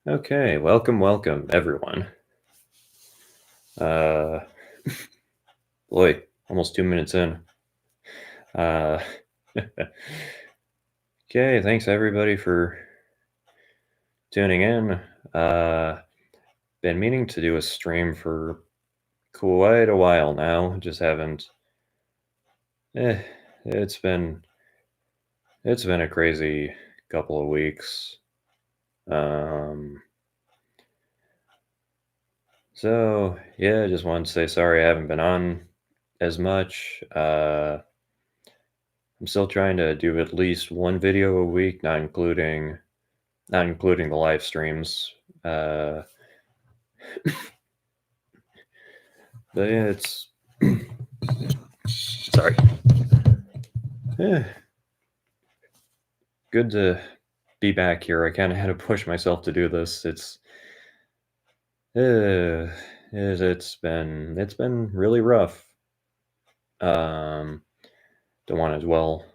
Okay, welcome everyone. Uh, boy, almost 2 minutes in. Uh, okay, thanks everybody for tuning in. Uh, been meaning to do a stream for quite a while now. Just haven't. Eh, it's been it's been a crazy couple of weeks. Um, so yeah, just wanted to say sorry I haven't been on as much. I'm still trying to do at least one video a week, not including the live streams. Uh, but yeah, it's sorry. Yeah, good to be back here. I kind of had to push myself to do this. Uh, it's been really rough. Um, don't want to dwell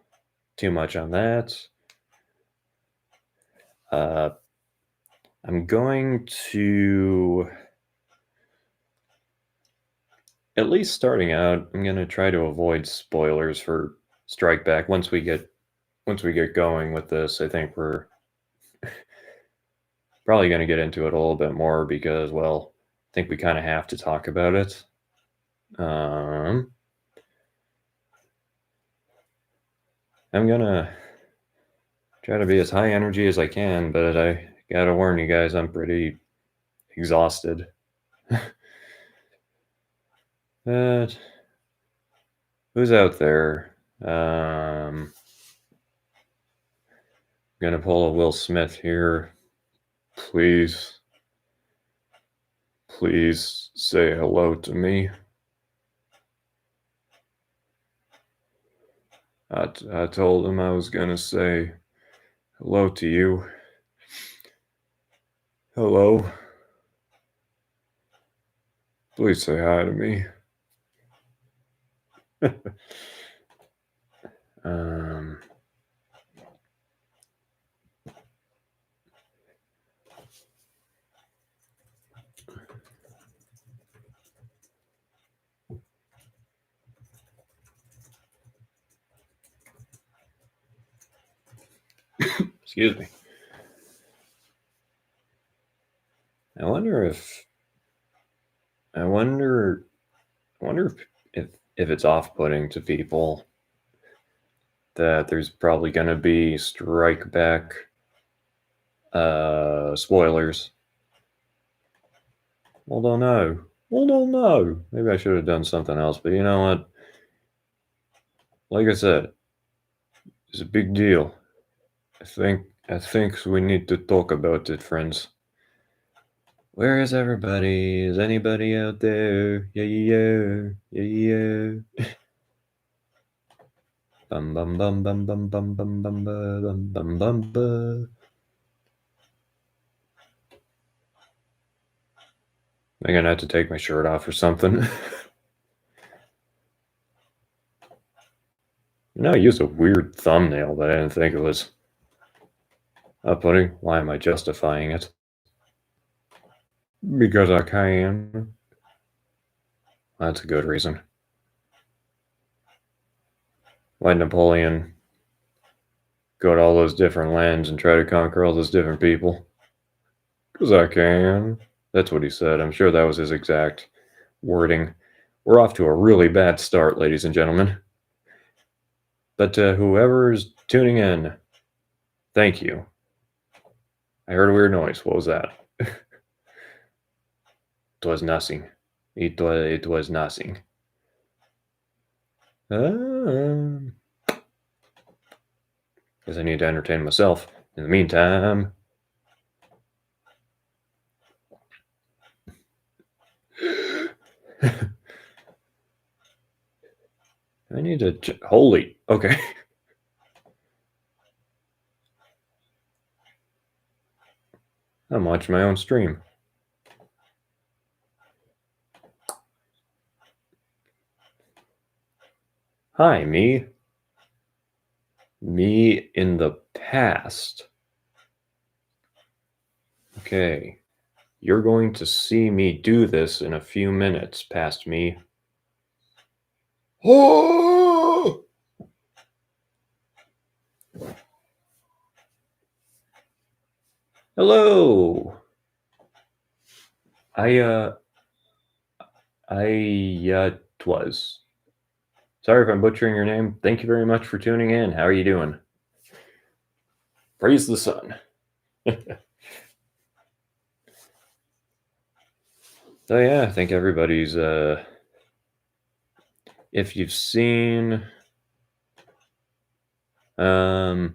too much on that. Uh, I'm going to at least starting out. I'm gonna try to avoid spoilers for Strike Back once we get going with this. I think we're probably going to get into it a little bit more because, well, I think we kind of have to talk about it. I'm going to try to be as high energy as I can, but I got to warn you guys, I'm pretty exhausted. But who's out there? Going to pull a Will Smith here. Please say hello to me. I told him I was going to say hello to you. Hello. Please say hi to me. um, excuse me. I wonder if I wonder if it's off-putting to people that there's probably going to be strike back spoilers. Well, don't know. Maybe I should have done something else, but you know what? Like I said, it's a big deal. I think we need to talk about it, friends. Where is everybody? Is anybody out there? Yeah. Bum bum bum bum bum bum bum bum bum bum bum bum. I'm gonna have to take my shirt off or something. I used a weird thumbnail that I didn't think it was uploading. Why am I justifying it? Because I can. That's a good reason. Why Napoleon go to all those different lands and try to conquer all those different people? Because I can. That's what he said. I'm sure that was his exact wording. We're off to a really bad start, ladies and gentlemen. But whoever's tuning in, thank you. I heard a weird noise. What was that? It was nothing. It was nothing. Guess I need to entertain myself. In the meantime, I need to. Holy. Okay. I'm watching my own stream. Hi, me. Me in the past. Okay. You're going to see me do this in a few minutes past me. Oh! Hello. I twas. Sorry if I'm butchering your name. Thank you very much for tuning in. How are you doing? Praise the sun. So yeah, I think everybody's if you've seen if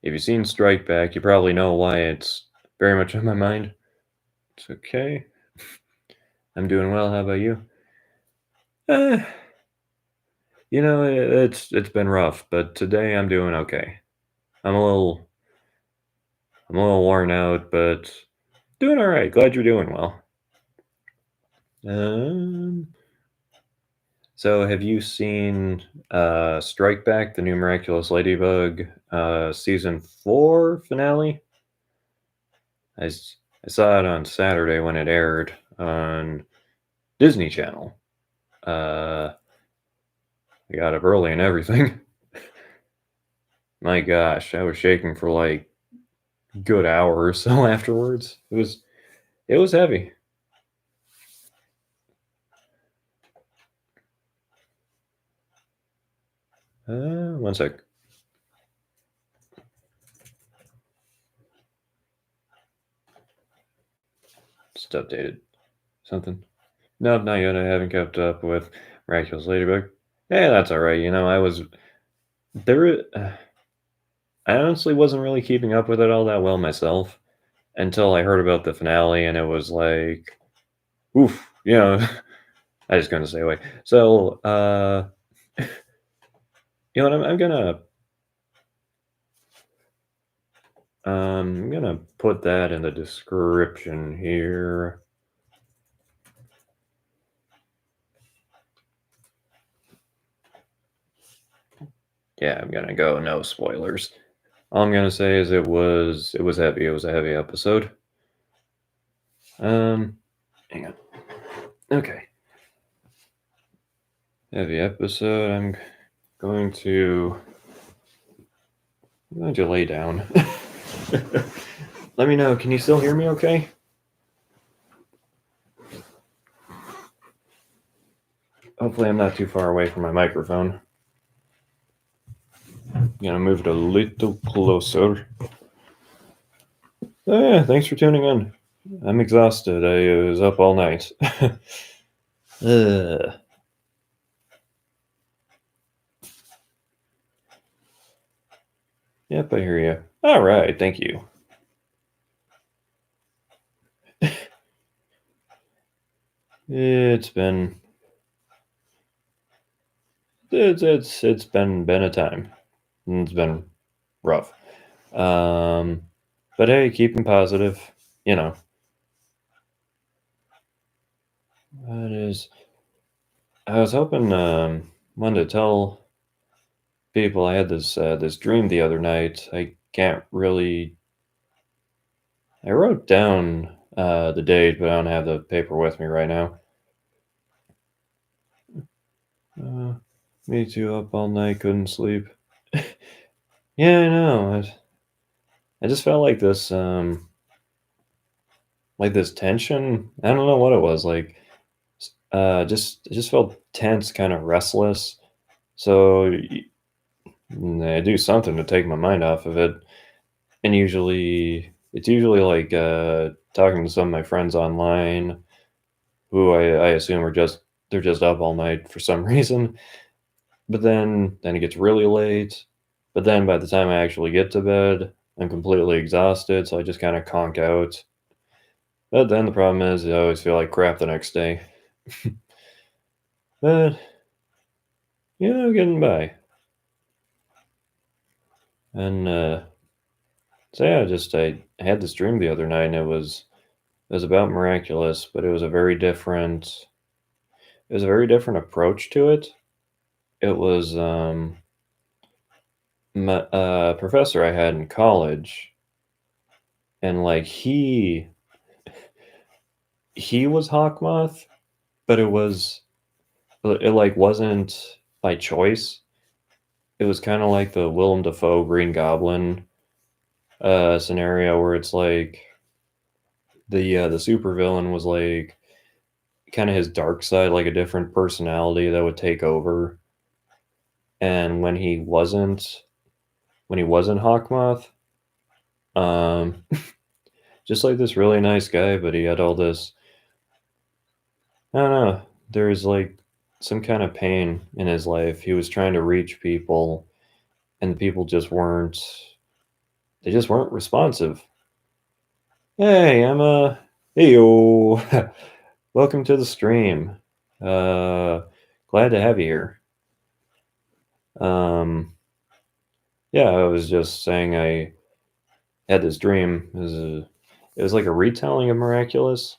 you've seen Strike Back, you probably know why it's very much on my mind. It's okay. I'm doing well. How about you? Uh, it's been rough, but today I'm doing okay. I'm a little worn out, but doing all right. Glad you're doing well. Um, so have you seen Strike Back, the new Miraculous Ladybug season 4 finale? I, s- I saw it on Saturday when it aired on Disney Channel. I got up early and everything. My gosh, I was shaking for like a good hour or so afterwards. It was heavy. One sec. Just updated something. No, not yet. I haven't kept up with Miraculous Ladybug. Yeah, that's all right. I was there. I honestly wasn't really keeping up with it all that well myself until I heard about the finale, and it was like, oof. I just gonna stay away. So, you know what? I'm gonna put that in the description here. Yeah, I'm gonna go no spoilers. All I'm gonna say is it was heavy. It was a heavy episode. Hang on. Okay, heavy episode. Going to I'm going to lay down. Let me know. Can you still hear me? Okay. Hopefully, I'm not too far away from my microphone. Gonna move it a little closer. Oh, yeah, thanks for tuning in. I'm exhausted. I was up all night. Yep, I hear you. All right, thank you. It's been it's been a time. It's been rough. But hey, keeping positive. You know, that is. I was hoping wanted to tell people I had this dream the other night. I can't really. I wrote down the date, but I don't have the paper with me right now. Me too. Up all night, couldn't sleep. Yeah, I know. I just felt like this tension. I don't know what it was. Like, just it just felt tense, kind of restless. So I do something to take my mind off of it, and it's usually like talking to some of my friends online, who I assume they're just up all night for some reason. But then it gets really late. But then by the time I actually get to bed, I'm completely exhausted, so I just kind of conk out. But then the problem is I always feel like crap the next day. But getting by. And so yeah, I had this dream the other night, and it was about miraculous, but it was a very different approach to it. It was my professor I had in college, and like he was Hawkmoth, but it like wasn't by choice. It was kind of like the Willem Dafoe Green Goblin scenario where it's like the supervillain was like kind of his dark side, like a different personality that would take over. And when he wasn't Hawkmoth, um, just like this really nice guy, but he had all this. I don't know. There was like some kind of pain in his life. He was trying to reach people, and people just weren't. They just weren't responsive. Hey, Emma. Heyo. Welcome to the stream. Uh, Glad to have you here. Um, yeah, I was just saying I had this dream. It was like a retelling of Miraculous,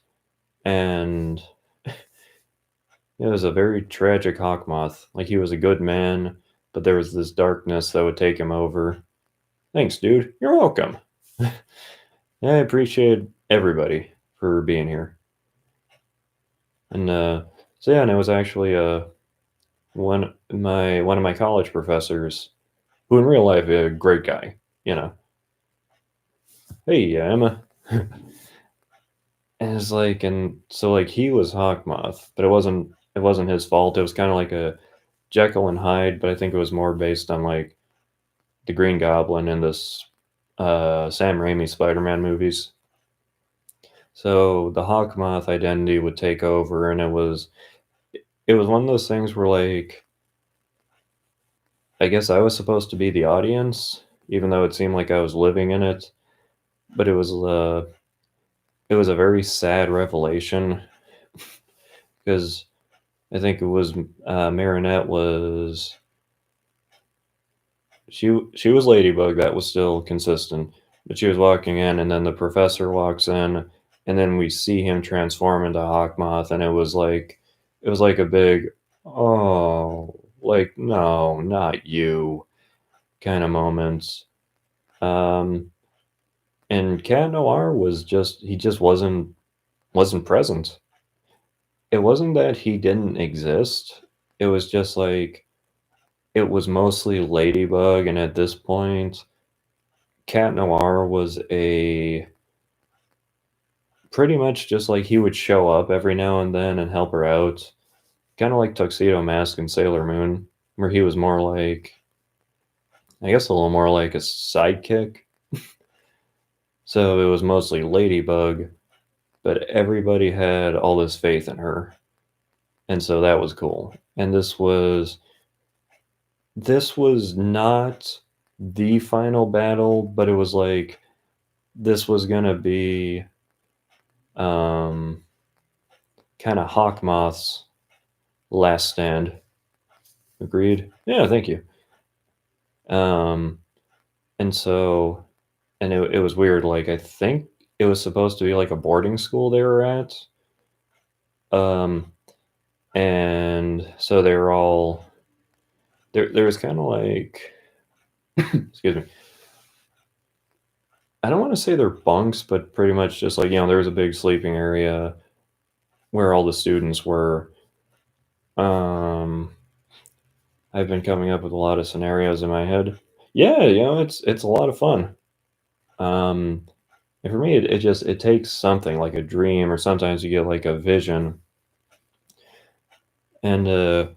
and it was a very tragic Hawkmoth. Like he was a good man, but there was this darkness that would take him over. Thanks, dude. You're welcome. I appreciate everybody for being here. And so yeah, and it was actually one of my college professors, who in real life is a great guy. You know, hey Emma. And it's like, and so like he was Hawkmoth, but it wasn't his fault. It was kind of like a Jekyll and Hyde, but I think it was more based on like the Green Goblin and this Sam Raimi Spider-Man movies. So the Hawkmoth identity would take over, and it was one of those things where like I guess I was supposed to be the audience, even though it seemed like I was living in it. But it was a very sad revelation because I think it was Marinette was she was Ladybug. That was still consistent, but she was walking in, and then the professor walks in, and then we see him transform into Hawkmoth, and it was like a big oh, like no, not you kind of moment. Um, and Cat Noir he just wasn't present. It wasn't that he didn't exist. It was just like it was mostly Ladybug, and at this point, Cat Noir was a pretty much just like he would show up every now and then and help her out, kind of like Tuxedo Mask and Sailor Moon, where he was more like, I guess, a little more like a sidekick. So it was mostly Ladybug, but everybody had all this faith in her, and so that was cool. And this was not the final battle, but it was like this was gonna be um, kind of Hawkmoth's last stand. Agreed. Yeah, thank you. Um, and so, and it was weird. Like I think it was supposed to be like a boarding school they were at. Um, and so they were all there. There was kind of like, excuse me. I don't want to say they're bunks, but pretty much just like there was a big sleeping area where all the students were. Um, I've been coming up with a lot of scenarios in my head. Yeah, it's a lot of fun. Um, and for me, it takes something like a dream, or sometimes you get like a vision, and it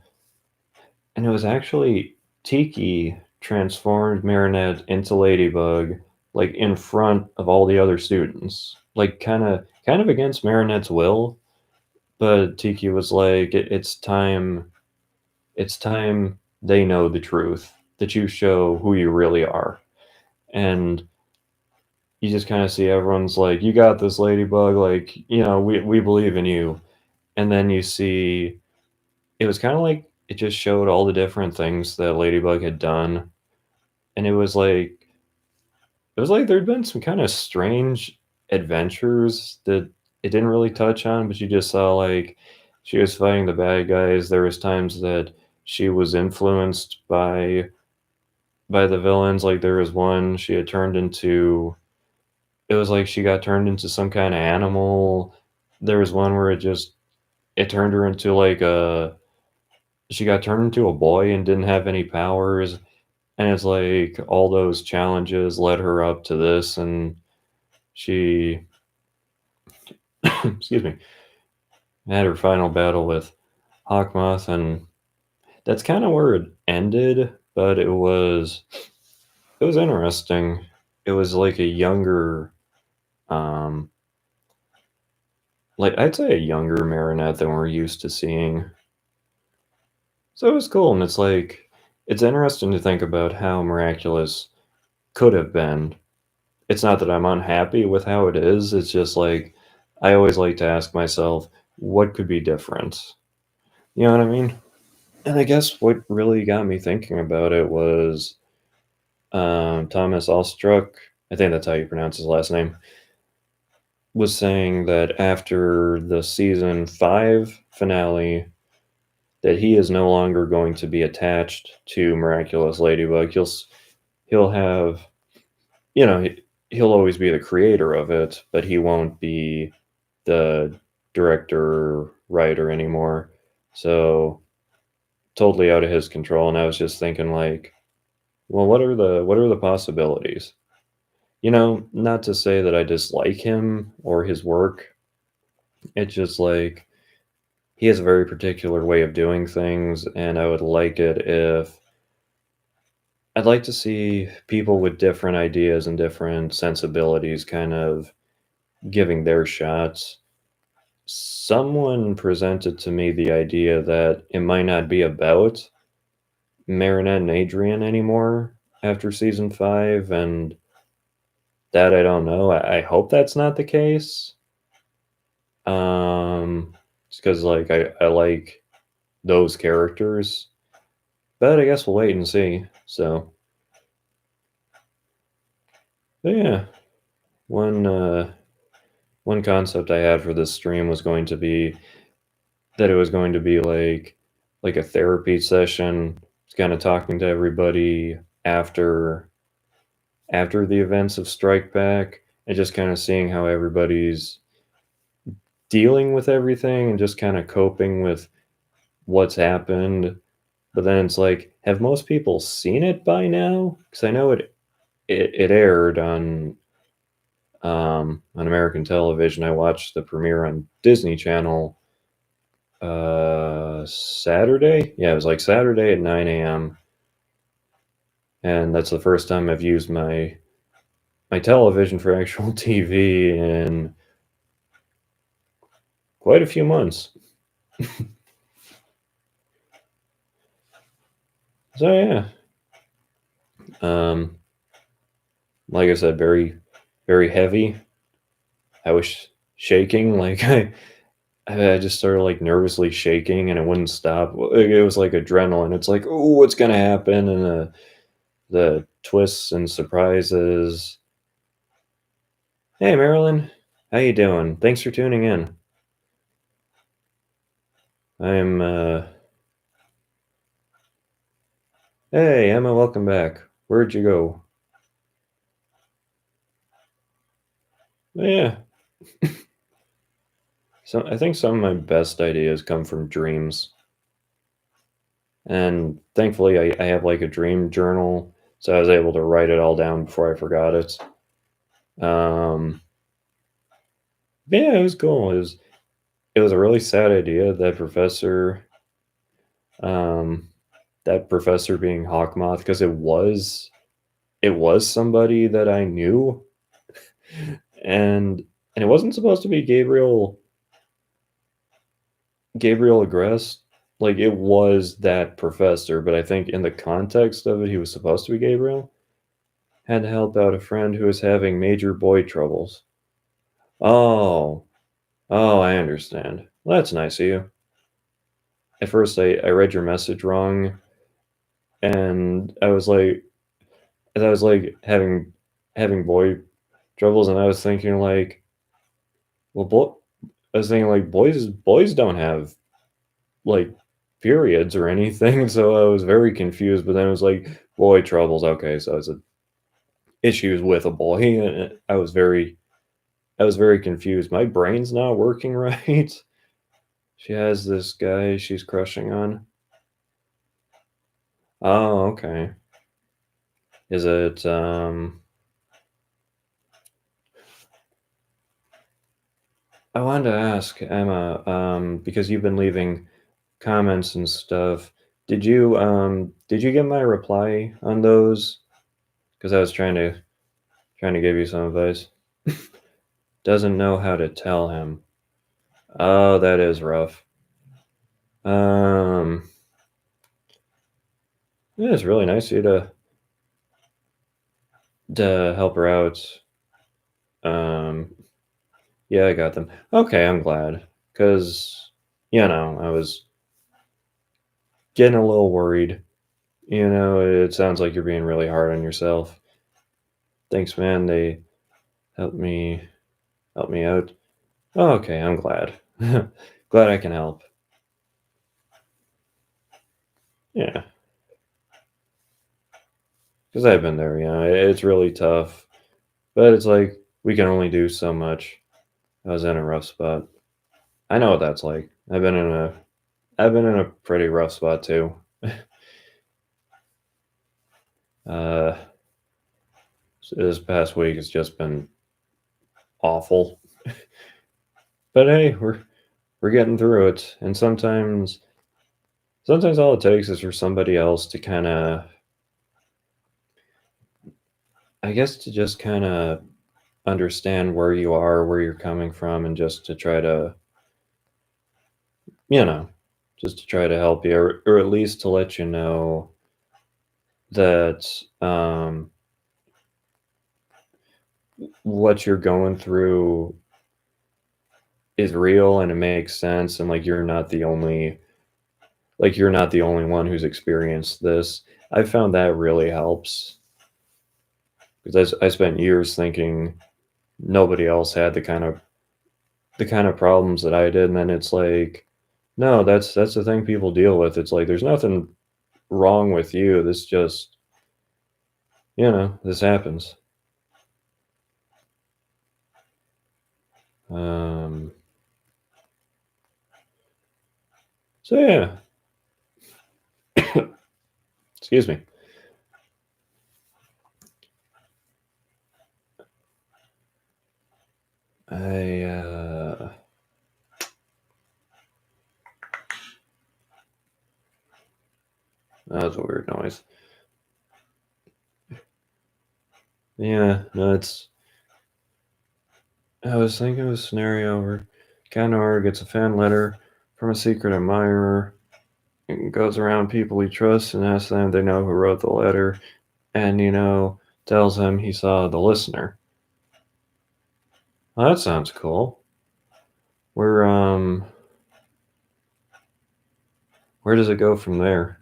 was actually Tiki transformed Marinette into Ladybug, like in front of all the other students, like kind of against Marinette's will. But Tiki was like, it's time they know the truth, that you show who you really are. And you just kind of see everyone's like, you got this, Ladybug, like, we believe in you. And then you see it was kind of like it just showed all the different things that Ladybug had done. And it was like there'd been some kind of strange adventures that it didn't really touch on, but you just saw like she was fighting the bad guys. There was times that she was influenced by the villains. Like there was one she had turned into. It was like she got turned into some kind of animal, there was one where it turned her into like a she got turned into a boy and didn't have any powers, and it's like all those challenges led her up to this, and she excuse me, had her final battle with Hawkmoth, and that's kind of where it ended, but it was interesting. It was like a younger, um, like I'd say a younger Marinette than we're used to seeing. So it was cool, and it's like it's interesting to think about how miraculous could have been. It's not that I'm unhappy with how it is. It's just like I always like to ask myself, what could be different? You know what I mean? And I guess what really got me thinking about it was Thomas Alstruck. I think that's how you pronounce his last name. Was saying that after the season 5 finale, that he is no longer going to be attached to Miraculous Ladybug. He'll have, you know, he'll always be the creator of it, but he won't be the director writer anymore. So totally out of his control. And I was just thinking like, well, what are the possibilities? You know, not to say that I dislike him or his work. It's just like he has a very particular way of doing things, and I would like it if I'd like to see people with different ideas and different sensibilities kind of giving their shots. Someone presented to me the idea that it might not be about Marinette and Adrian anymore after season 5, and that I don't know. I hope that's not the case. Just because like I like those characters, but I guess we'll wait and see. So, but yeah, one one concept I had for this stream was going to be that it was going to be like a therapy session. It's kind of talking to everybody after the events of Strike Back and just kind of seeing how everybody's dealing with everything and just kind of coping with what's happened. But then it's like, have most people seen it by now? Because I know it aired on American television. I watched the premiere on Disney Channel Saturday. Yeah, it was like Saturday at 9 a.m. And that's the first time I've used my television for actual TV in quite a few months. So yeah, um, like I said, very heavy. I was shaking, like I just started like nervously shaking, and it wouldn't stop. It was like adrenaline. It's like, oh, what's gonna happen, and the twists and surprises. Hey, Marilyn, how you doing? Thanks for tuning in. I'm Hey, Emma, welcome back. Where'd you go? Yeah. So I think some of my best ideas come from dreams. And thankfully I have like a dream journal, so I was able to write it all down before I forgot it. Um yeah, it was cool. It was a really sad idea um that professor being Hawkmoth, because it was somebody that I knew, and it wasn't supposed to be Gabriel Agreste. Like it was that professor, but I think in the context of it, he was supposed to be Gabriel. Had to help out a friend who was having major boy troubles. Oh, oh, I understand. Well, that's nice of you. At first, I read your message wrong, and I was like having boy troubles, and I was thinking like, well, I was thinking like boys don't have like periods or anything, so I was very confused. But then it was like boy troubles. Okay, so it's a issues with a boy. And I was very I was very confused. My brain's not working right. She has this guy she's crushing on. Oh, okay. Is it, I wanted to ask Emma, because you've been leaving comments and stuff. Did you get my reply on those? Because I was trying to give you some advice. Doesn't know how to tell him. Oh, that is rough. Um, yeah, it's really nice of you to help her out. Um, yeah, I got them. Okay, I'm glad because I was getting a little worried. It sounds like you're being really hard on yourself. Thanks, man. They helped me out. Oh, okay, I'm glad. Glad I can help. Yeah, because I've been there. It's really tough, but it's like we can only do so much. I was in a rough spot. I know what that's like. I've been in a pretty rough spot too. Uh, this past week has just been awful. But hey, we're getting through it, and sometimes all it takes is for somebody else to kind of, I guess, to just kind of understand where you are, where you're coming from, and just to try to, you know, just to try to help you, or at least to let you know that what you're going through is real and it makes sense, and you're not the only one who's experienced this. I found that really helps because I spent years thinking nobody else had the kind of problems that I did, and then it's like, no, that's the thing people deal with. It's like there's nothing wrong with you. This just, this happens. Um, so yeah, excuse me. I that was a weird noise. Yeah, no, I was thinking of a scenario where Kanor gets a fan letter from a secret admirer and goes around people he trusts and asks them if they know who wrote the letter, and tells him he saw the listener. Well, that sounds cool. Where where does it go from there?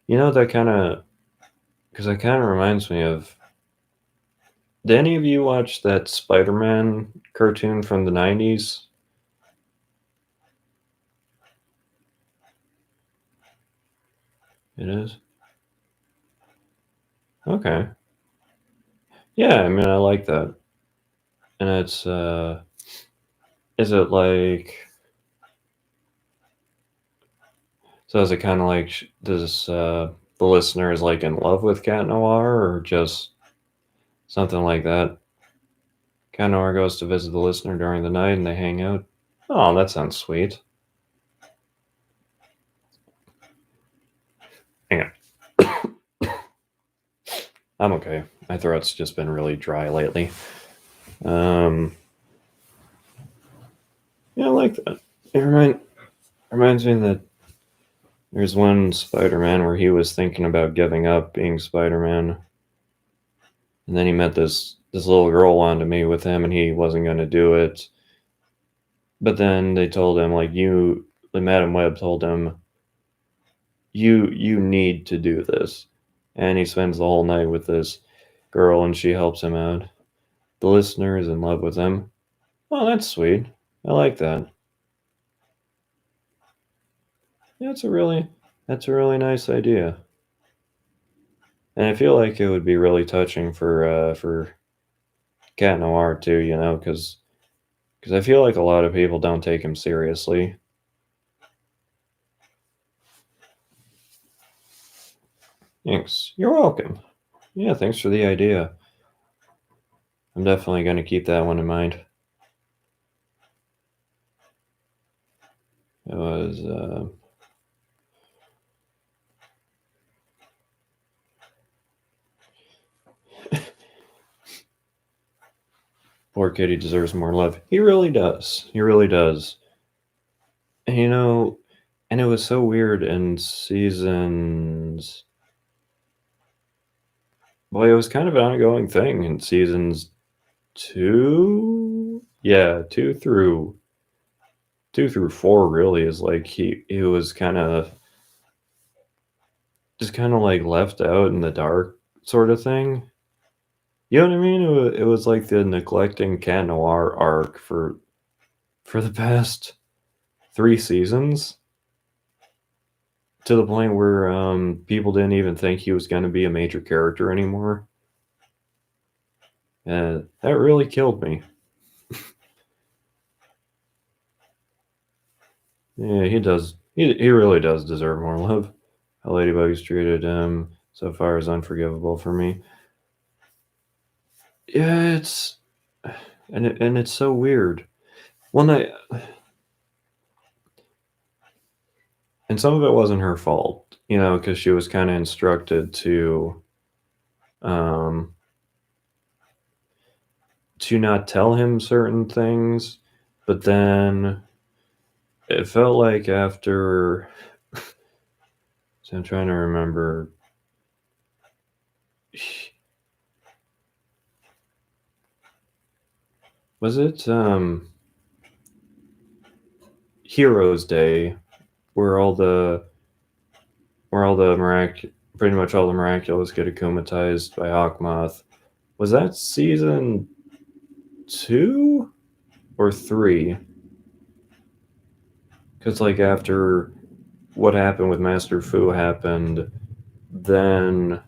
That kind of, because that kind of reminds me of. Did any of you watch that Spider-Man cartoon from the '90s? It is. Okay. Yeah, I mean, I like that, and it's is it like, so is it kind of like does the listener is like in love with Cat Noir or just something like that? Cat Noir goes to visit the listener during the night and they hang out. Oh, that sounds sweet. Hang on. I'm okay. My throat's just been really dry lately. Um, yeah, I like that. It reminds me that there's one Spider-Man where he was thinking about giving up being Spider-Man, and then he met this little girl wanted to meet with him, and he wasn't going to do it. But then they told him Madam Web told him you need to do this, and he spends the whole night with this girl, and she helps him out. The listener is in love with him. Oh, that's sweet. I like that. Yeah, that's a really nice idea, and I feel like it would be really touching for cat noir too, you know, because I feel like a lot of people don't take him seriously. Thanks. You're welcome. Yeah, thanks for the idea. I'm definitely going to keep that one in mind. It was, poor kitty deserves more love. He really does. He really does. And, you know, and it was so weird in seasons. Boy, it was kind of an ongoing thing in seasons two. Yeah, two through four. Really is like he was kind of just kind of like left out in the dark, sort of thing. You know what I mean? It was like the neglecting cat noir arc for the past three seasons, to the point where people didn't even think he was going to be a major character anymore. And that really killed me. Yeah, he does. He really does deserve more love. How Ladybug's treated him so far is unforgivable for me. Yeah, and it's so weird. One night, and some of it wasn't her fault, you know, because she was kind of instructed um, to not tell him certain things, but then it felt like after. So I'm trying to remember. Was it Heroes Day, where pretty much all the miraculous get akumatized by Hawkmoth? Was that season two or three? Because like after what happened with Master Fu happened, then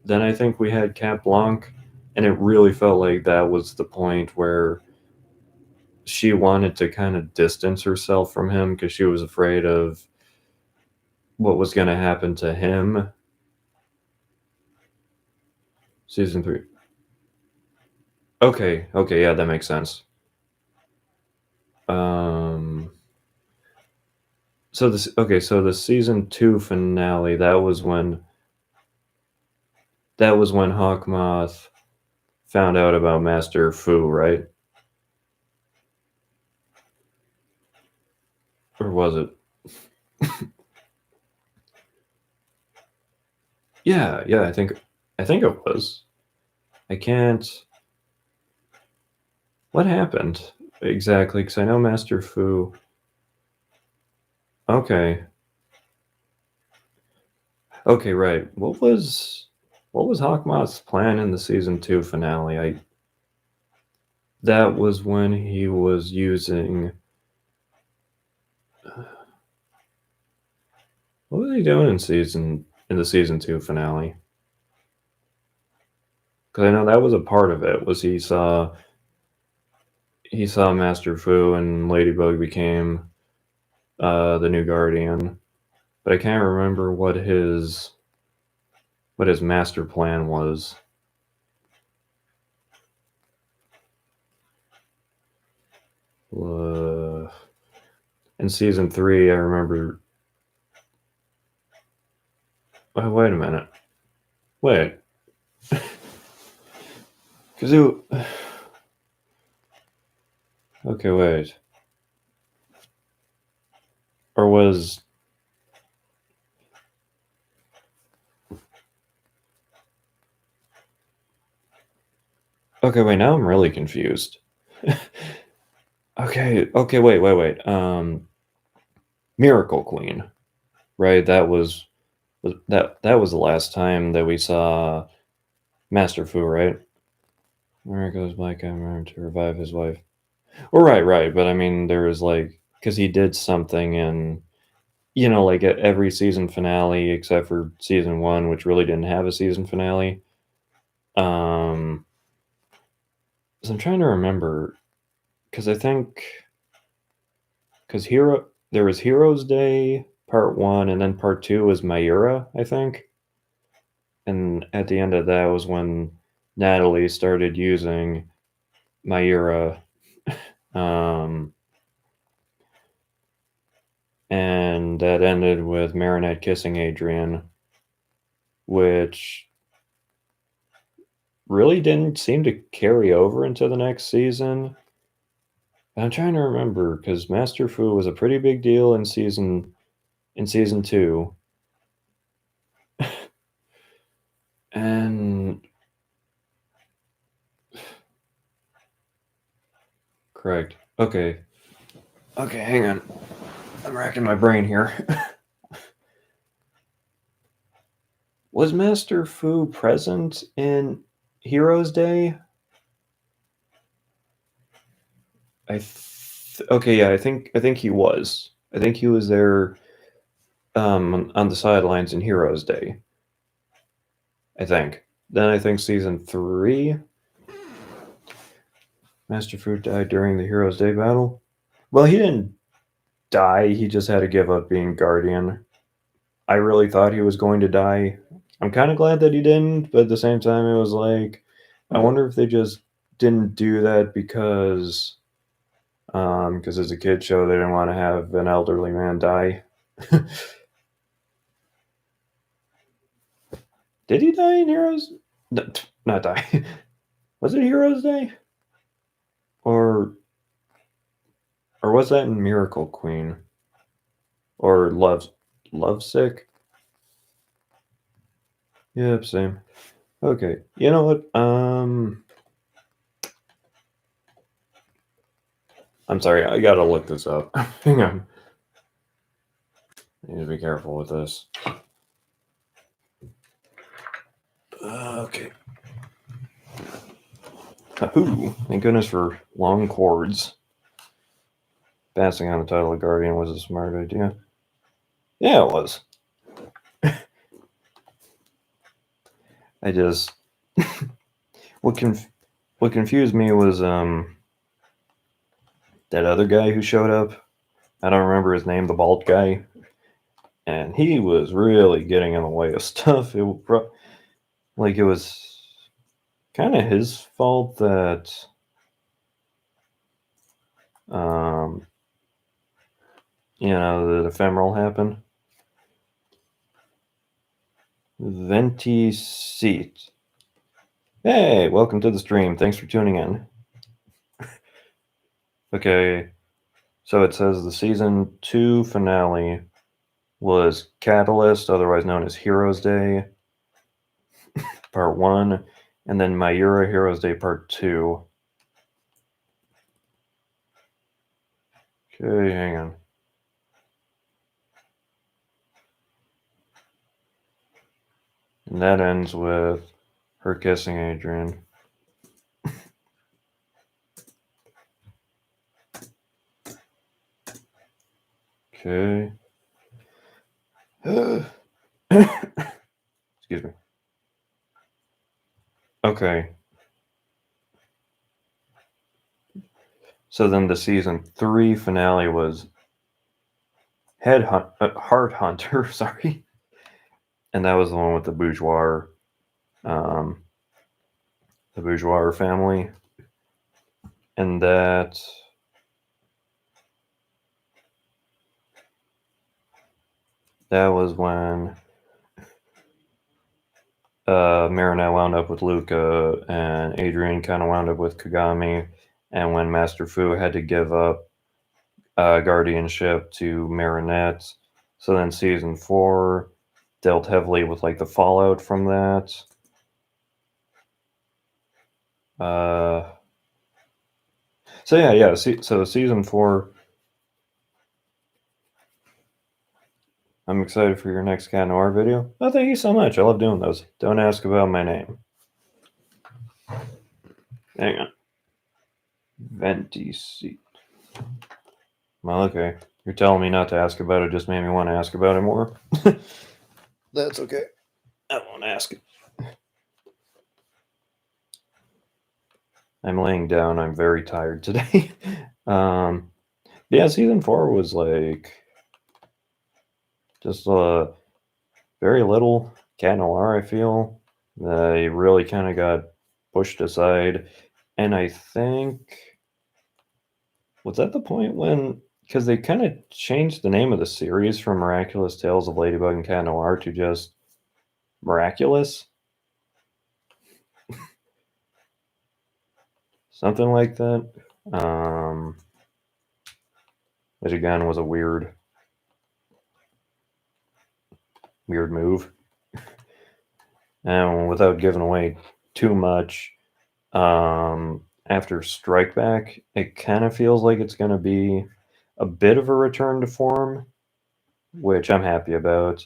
I think we had Cat Blanc, and it really felt like that was the point where she wanted to kind of distance herself from him because she was afraid of what was going to happen to him. Season three. Okay, yeah, that makes sense. Um, so the season two finale, that was when Hawkmoth found out about Master Fu, right? Or was it? Yeah, I think it was. I can't. What happened exactly? Because I know Master Fu. Okay, okay, right. What was Hawkmoth's plan in the season two finale? I That was when he was using. What was he doing in the season two finale? Because I know that was a part of it. Was he saw Master Fu and Ladybug became the new Guardian, but I can't remember what his master plan was. In season three, I remember. Oh, wait a minute. Wait, because it. Okay, wait. Or was. Okay, wait. Now I'm really confused. Okay. Wait. Miracle Queen, right? That was the last time that we saw Master Fu, right? Where goes Black Hammer to revive his wife? Well, right. But I mean, there was like because he did something in like at every season finale except for season one, which really didn't have a season finale. Um, So I'm trying to remember, because I think, there was Heroes Day Part 1, and then Part 2 was Mayura, I think. And at the end of that was when Natalie started using Mayura. Um, and that ended with Marinette kissing Adrian, which really didn't seem to carry over into the next season. I'm trying to remember, because Master Fu was a pretty big deal in season 2. And correct. Okay, hang on. I'm racking my brain here. Was Master Fu present in Heroes Day? Okay, yeah, I think he was. I think he was there on the sidelines in Heroes Day. I think. Then I think season 3, Master Fu died during the Heroes Day battle. Well, he didn't die. He just had to give up being Guardian. I really thought he was going to die. I'm kind of glad that he didn't, but at the same time, it was like, I wonder if they just didn't do that because as a kid show, they didn't want to have an elderly man die. Did he die in Heroes? No, not die. Was it Heroes Day? Or was that in Miracle Queen? Or Lovesick? Yep, same. Okay. You know what? I'm sorry, I gotta look this up. Hang on. I need to be careful with this. Okay. Ooh, thank goodness for long cords. Passing on the title of Guardian was a smart idea. Yeah, it was. I just what confused me was that other guy who showed up. I don't remember his name, the bald guy, and he was really getting in the way of stuff. It was kind of his fault that the ephemeral happened. Venti Seat. Hey, welcome to the stream. Thanks for tuning in. Okay, so it says the season 2 finale was Catalyst, otherwise known as Heroes Day, Part 1, and then Mayura Heroes Day Part 2. Okay, hang on. And that ends with her kissing Adrian. Okay. Excuse me. Okay. So then the season 3 finale was Heart Hunter, sorry. And that was the one with the bourgeois family. And that was when Marinette wound up with Luka, and Adrian kind of wound up with Kagami, and when Master Fu had to give up guardianship to Marinette. So then season 4 dealt heavily with like the fallout from that. So yeah. So season 4. I'm excited for your next Cat Noir video. Oh, thank you so much. I love doing those. Don't ask about my name. Hang on. Venti seat. Well, okay. You're telling me not to ask about it just made me want to ask about it more. That's okay. I won't ask it. I'm laying down. I'm very tired today. Yeah, season 4 was like just very little cat noir, I feel. They really kind of got pushed aside. And I think, was that the point when, because they kind of changed the name of the series from Miraculous Tales of Ladybug and Cat Noir to just Miraculous? Something like that. Which again was a weird move. And without giving away too much, after Strike Back, it kind of feels like it's going to be a bit of a return to form, which I'm happy about.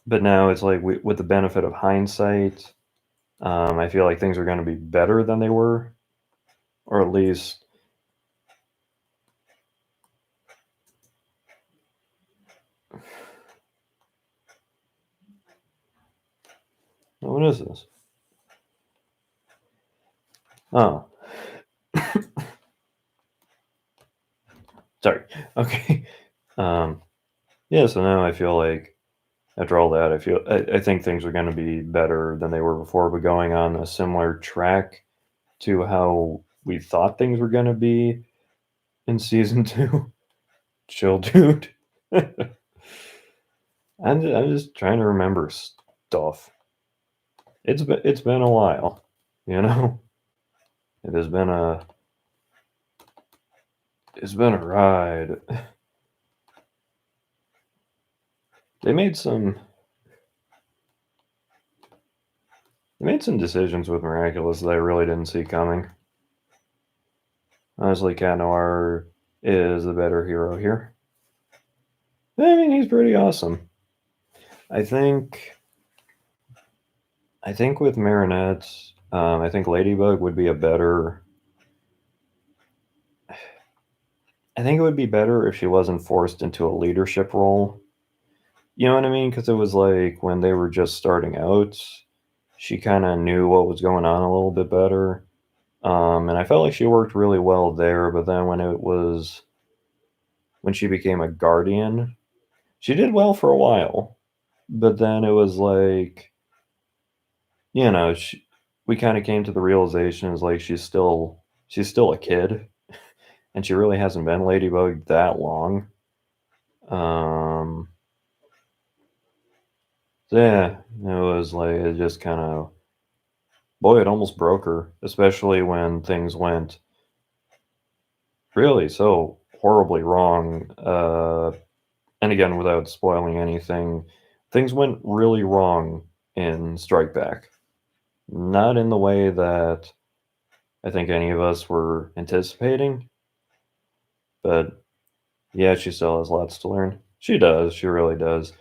But now it's like, with the benefit of hindsight, I feel like things are going to be better than they were, or at least. What is this? Oh. Sorry. Okay. Yeah, so now I feel like after all that, I think things are going to be better than they were before, but going on a similar track to how we thought things were going to be in season 2. Chill, dude. I'm just trying to remember stuff. It's been a while, you know. It has been a it's been a ride. They made some decisions with Miraculous that I really didn't see coming. Honestly, Cat Noir is the better hero here. I mean, he's pretty awesome. I think with Marinette, I think Ladybug would be a better. I think it would be better if she wasn't forced into a leadership role. You know what I mean? Because it was like when they were just starting out, she kind of knew what was going on a little bit better. And I felt like she worked really well there. But then when she became a guardian, she did well for a while. But then it was like, we kind of came to the realization is like she's still a kid, and she really hasn't been Ladybug that long. So yeah, it was like it just kind of, boy, it almost broke her, especially when things went really so horribly wrong. And again, without spoiling anything, things went really wrong in Strike Back. Not in the way that I think any of us were anticipating, but yeah, she still has lots to learn. She does. She really does.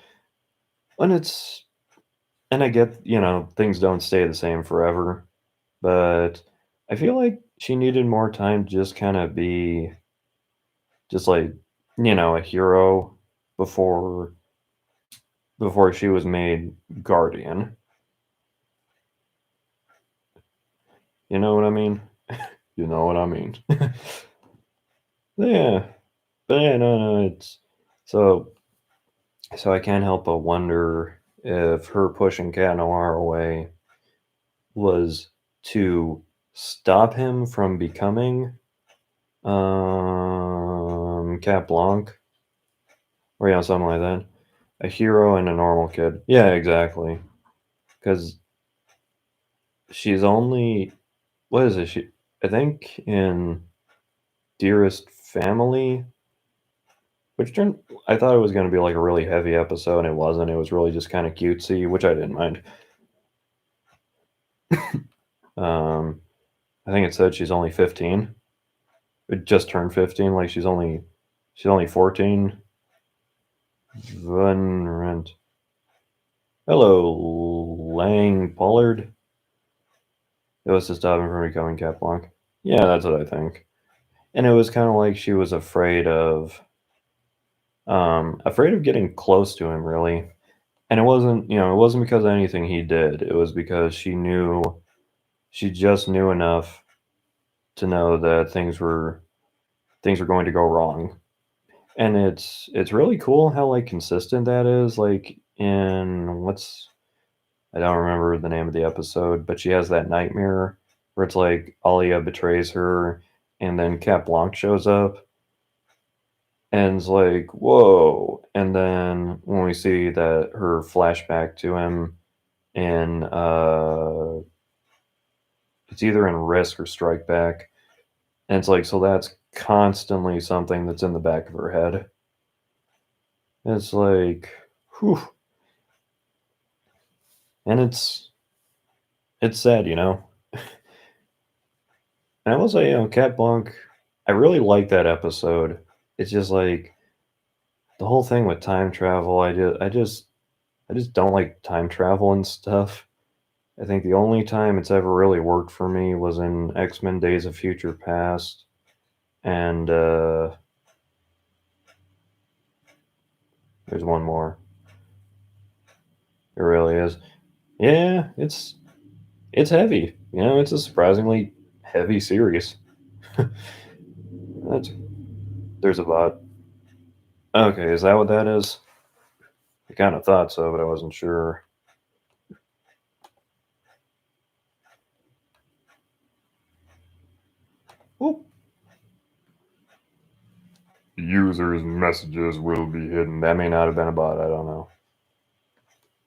And I get, things don't stay the same forever, but I feel like she needed more time to just kind of be just like, a hero before she was made guardian. You know what I mean? You know what I mean? Yeah. But yeah, no, it's so I can't help but wonder if her pushing Cat Noir away was to stop him from becoming Cat Blanc, or something like that. A hero and a normal kid. Yeah, exactly. Because she's only, what is it? I think in Dearest Family, I thought it was going to be like a really heavy episode, and it wasn't. It was really just kind of cutesy, which I didn't mind. I think it said she's only 15. It just turned 15, like she's only 14. Rent. Hello, Lang Pollard. It was to stop him from becoming Cat Blanc. Yeah, that's what I think. And it was kind of like she was afraid of getting close to him, really. And it wasn't because of anything he did. It was because she knew she just knew enough to know that things were going to go wrong. And it's really cool how, like, consistent that is, like, in what's I don't remember the name of the episode, but she has that nightmare where it's like Alia betrays her, and then Cat Blanc shows up, and it's like, "Whoa," and then when we see that her flashback to him in, it's either in Risk or Strike Back, and it's like, so that's constantly something that's in the back of her head. It's like, whew, and it's sad, you know? And I will say, Cat Blanc, I really like that episode. It's just like the whole thing with time travel. I just don't like time travel and stuff. I think the only time it's ever really worked for me was in X-Men Days of Future Past, and there's one more. It really is. Yeah, it's heavy. It's a surprisingly heavy series. That's there's a lot. Okay, is that what that is? I kind of thought so, but I wasn't sure. Oop. Users' messages will be hidden. That may not have been a bot. I don't know.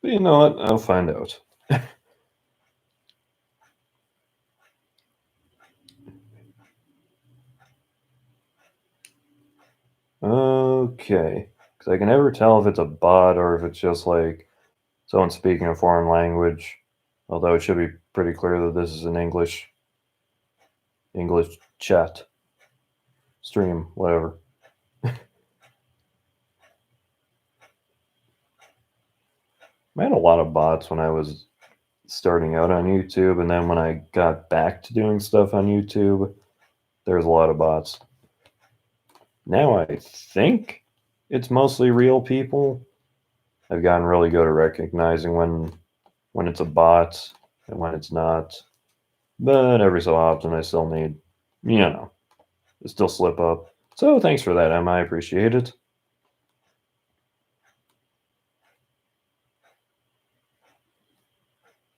But you know what? I'll find out. Okay. Because I can never tell if it's a bot or if it's just like someone speaking a foreign language. Although it should be pretty clear that this is an English chat stream, whatever. I had a lot of bots when I was starting out on YouTube, and then when I got back to doing stuff on YouTube, there was a lot of bots. Now I think it's mostly real people. I've gotten really good at recognizing when it's a bot and when it's not. But every so often I still need, to still slip up. So thanks for that, Emma. I appreciate it.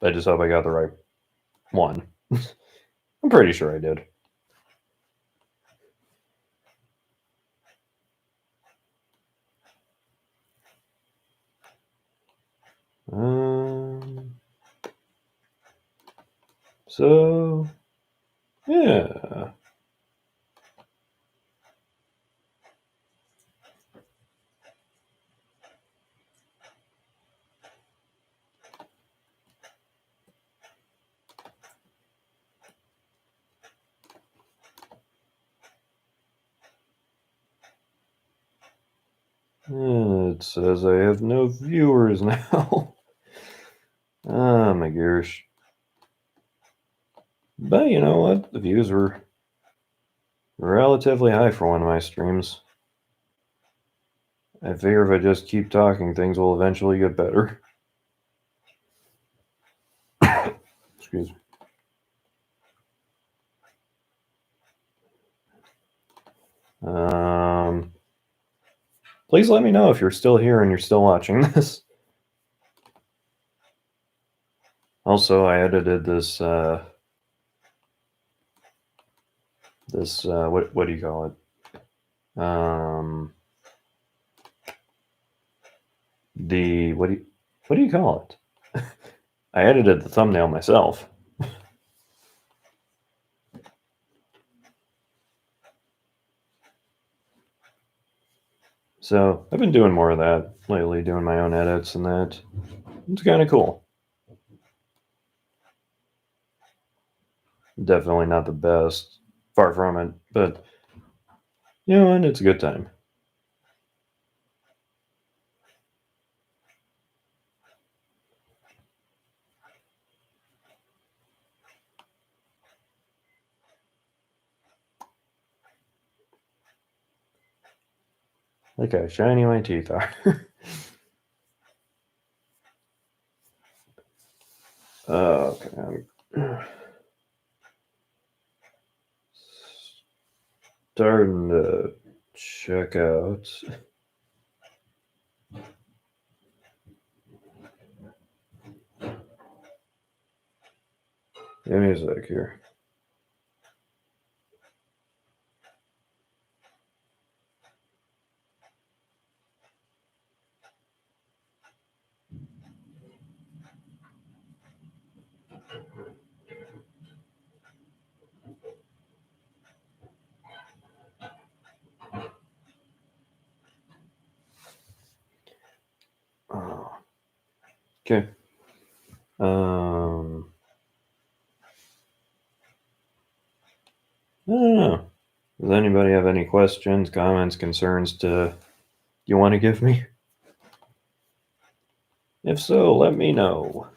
I just hope I got the right one. I'm pretty sure I did. Um, so, yeah. It says I have no viewers now. Oh my gosh. But you know what? The views were relatively high for one of my streams. I figure if I just keep talking, things will eventually get better. Excuse me. Please let me know if you're still here and you're still watching this. Also, I edited this. What do you call it? The what do you call it? I edited the thumbnail myself. So I've been doing more of that lately, doing my own edits and that. It's kind of cool. Definitely not the best, far from it, but and it's a good time. Look how shiny my teeth are. Okay. starting to check out. Give me a sec here. Oh. Okay. I don't know. Does anybody have any questions, comments, concerns you want to give me? If so, let me know.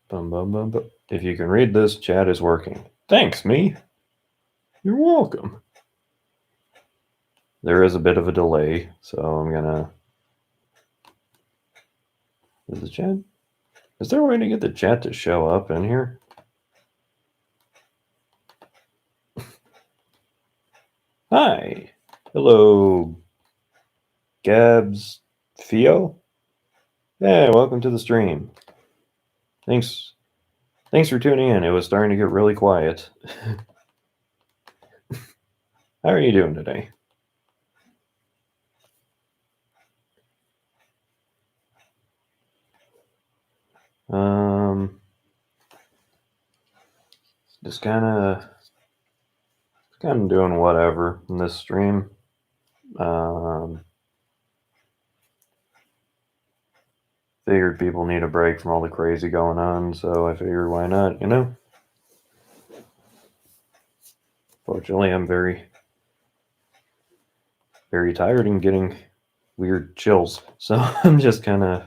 Bum, bum, bum, bum. If you can read this, chat is working. Thanks, me. You're welcome. There is a bit of a delay, so I'm gonna. Is the chat? Is there a way to get the chat to show up in here? Hi. Hello, Gabs Fio. Hey, welcome to the stream. Thanks for tuning in. It was starting to get really quiet. How are you doing today? Just kind of doing whatever in this stream. Figured people need a break from all the crazy going on, so I figured why not, you know? Fortunately, I'm very, very tired and getting weird chills, so I'm just kind of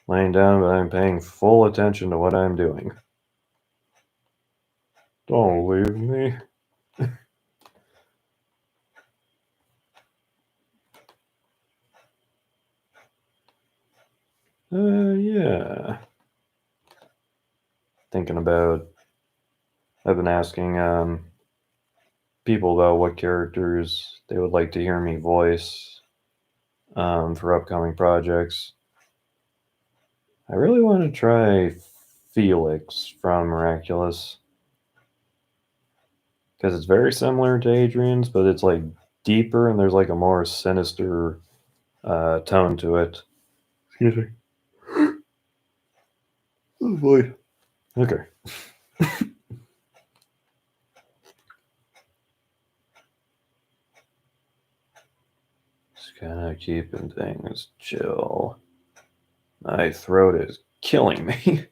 laying down, but I'm paying full attention to what I'm doing. Don't leave me. Yeah. Thinking about, I've been asking people about what characters they would like to hear me voice for upcoming projects. I really want to try Felix from Miraculous, because it's very similar to Adrian's, but it's like deeper and there's like a more sinister tone to it. Excuse me. Oh boy. Okay. Just kind of keeping things chill. My throat is killing me.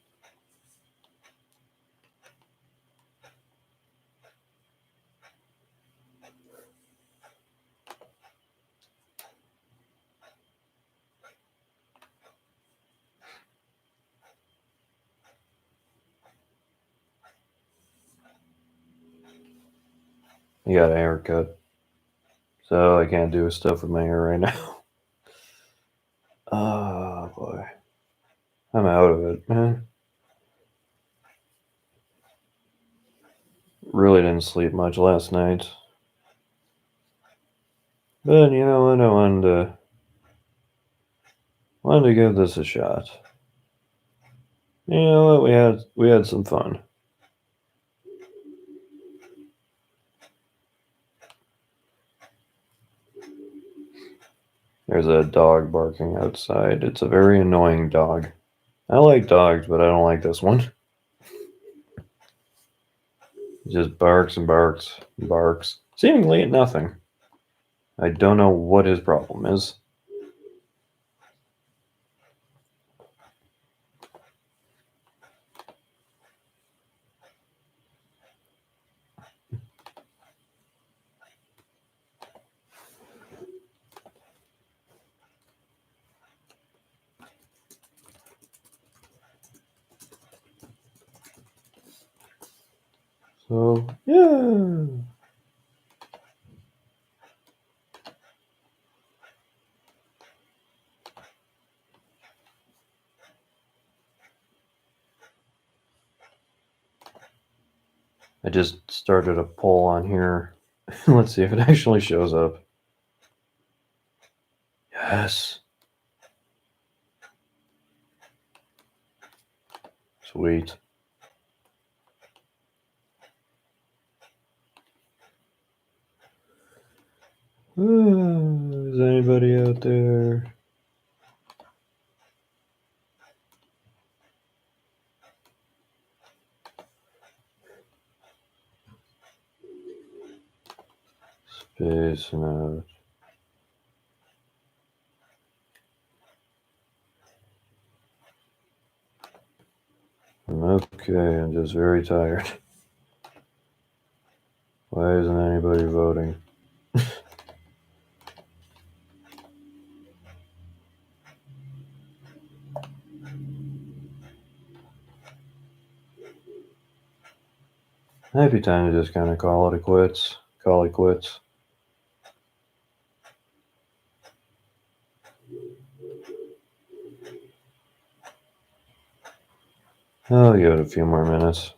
I got a haircut, so I can't do stuff with my hair right now. Oh boy. I'm out of it, man. Really didn't sleep much last night. But you know what? I wanted to give this a shot. You know what? We had some fun. There's a dog barking outside. It's a very annoying dog. I like dogs, but I don't like this one. It just barks and barks and barks, seemingly at nothing. I don't know what his problem is. So, yeah. I just started a poll on here. Let's see if it actually shows up. Yes. Sweet. Is anybody out there? Space note. I'm okay, I'm just very tired. Why isn't anybody voting? Might be time to just kind of call it quits. Call it quits. I'll give it a few more minutes.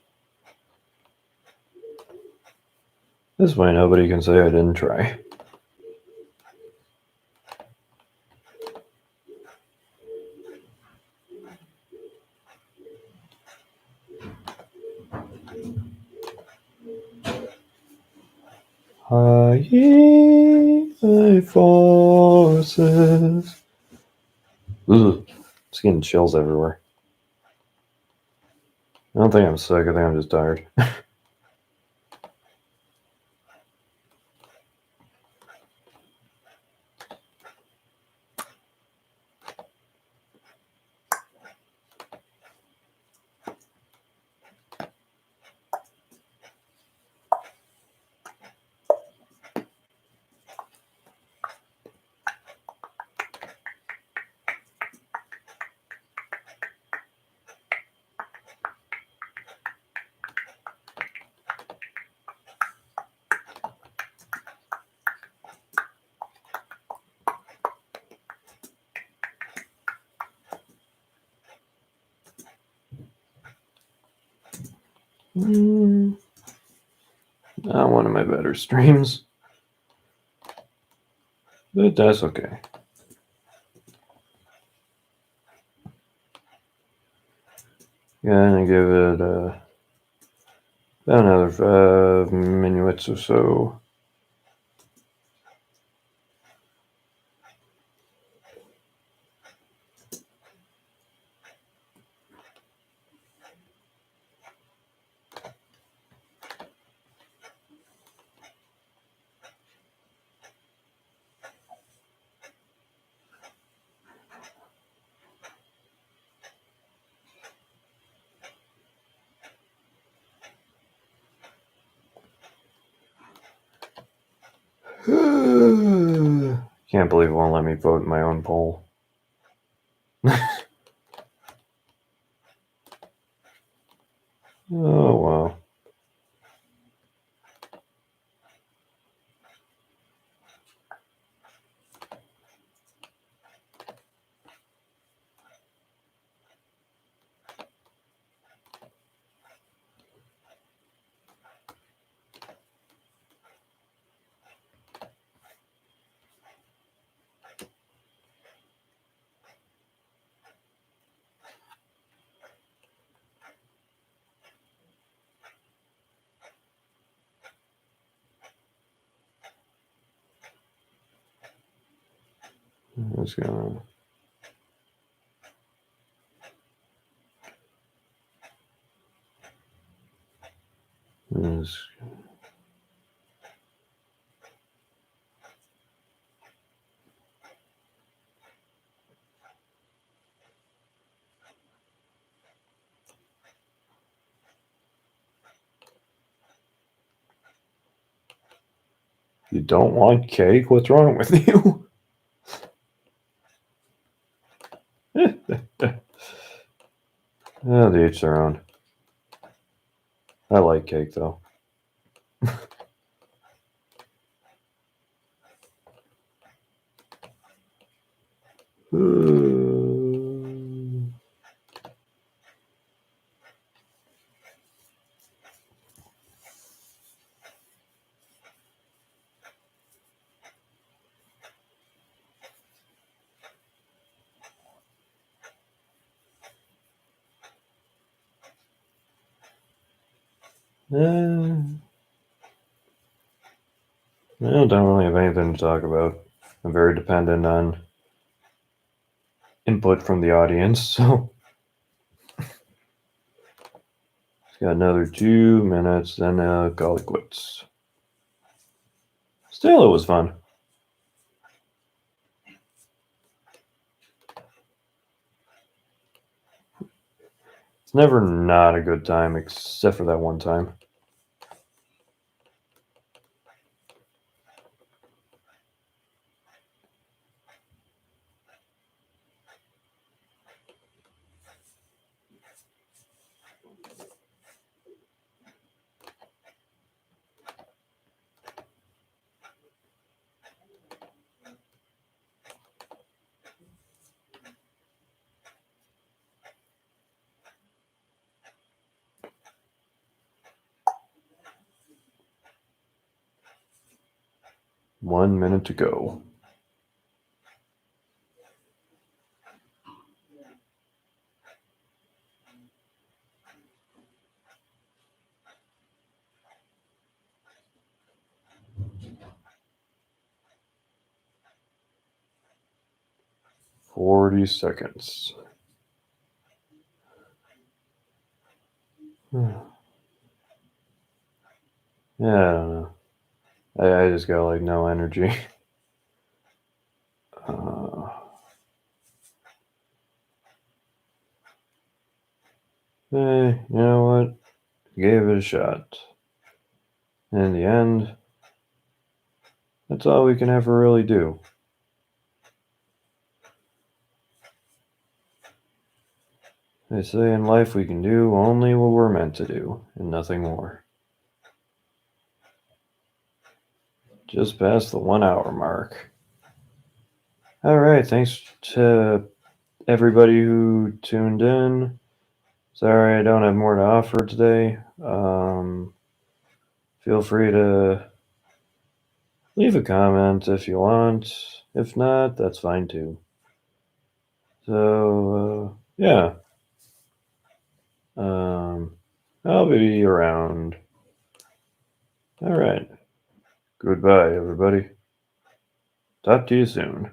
This way nobody can say I didn't try. High forces. Ugh. Just getting chills everywhere. I don't think I'm sick, I think I'm just tired. Not one of my better streams. But that's okay. Gonna give it about another 5 minutes or so. Can't believe it won't let me vote in my own poll. Oh, wow. Let's go. You don't want cake? What's wrong with you? Oh, to each their own. I like cake though. I don't really have anything to talk about. I'm very dependent on input from the audience, so it's got another 2 minutes, then call it quits. Still, it was fun. It's never not a good time, except for that one time. One minute to go. "40 seconds. Yeah, I don't know. I just got like no energy. Hey, you know what? Gave it a shot. In the end, that's all we can ever really do. They say in life we can do only what we're meant to do, and nothing more. Just past the 1 hour mark. All right, thanks to everybody who tuned in. Sorry I don't have more to offer today. Feel free to leave a comment if you want. If not, that's fine too. So, yeah. I'll be around. All right. Goodbye, everybody. Talk to you soon.